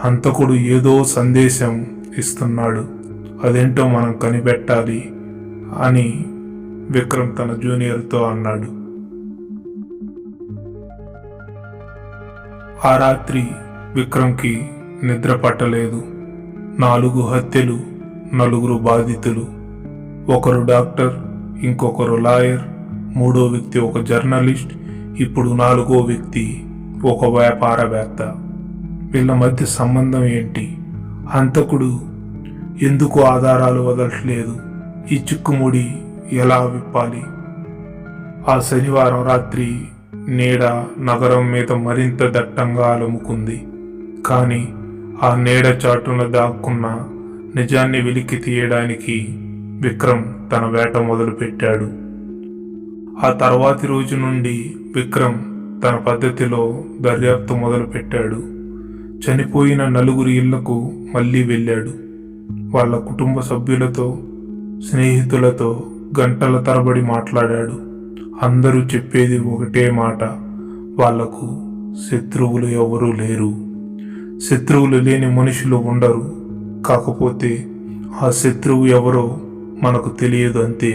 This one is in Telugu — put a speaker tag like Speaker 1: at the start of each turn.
Speaker 1: హంతకుడు ఏదో సందేశం ఇస్తున్నాడు, అదేంటో మనం కనిపెట్టాలి అని విక్రమ్ తన జూనియర్తో అన్నాడు. ఆ రాత్రి విక్రమ్కి నిద్ర పట్టలేదు. 4 హత్యలు, 4 బాధితులు. ఒకరు డాక్టర్, ఇంకొకరు లాయర్, 3వ వ్యక్తి ఒక జర్నలిస్ట్, ఇప్పుడు 4వ వ్యక్తి ఒక వ్యాపారవేత్త. వీళ్ళ మధ్య సంబంధం ఏంటి? హంతకుడు ఎందుకు ఆధారాలు వదలట్లేదు? ఈ చిక్కుముడి ఎలా విప్పాలి? ఆ శనివారం రాత్రి నీడ నగరం మీద మరింత దట్టంగా అలుముకుంది. కానీ ఆ నీడ చాటున దాక్కున్న నిజాన్ని వెలికి తీయడానికి విక్రమ్ తన వేట మొదలుపెట్టాడు. ఆ తర్వాతి రోజు నుండి విక్రమ్ తన పద్ధతిలో దర్యాప్తు మొదలుపెట్టాడు. చనిపోయిన 4 ఇళ్లకు మళ్ళీ వెళ్ళాడు. వాళ్ళ కుటుంబ సభ్యులతో, స్నేహితులతో గంటల తరబడి మాట్లాడాడు. అందరూ చెప్పేది ఒకటే మాట: వాళ్లకు శత్రువులు ఎవరూ లేరు. శత్రువులు లేని మనుషులు ఉండరు. కాకపోతే ఆ శత్రువు ఎవరో మనకు తెలియదు అంతే.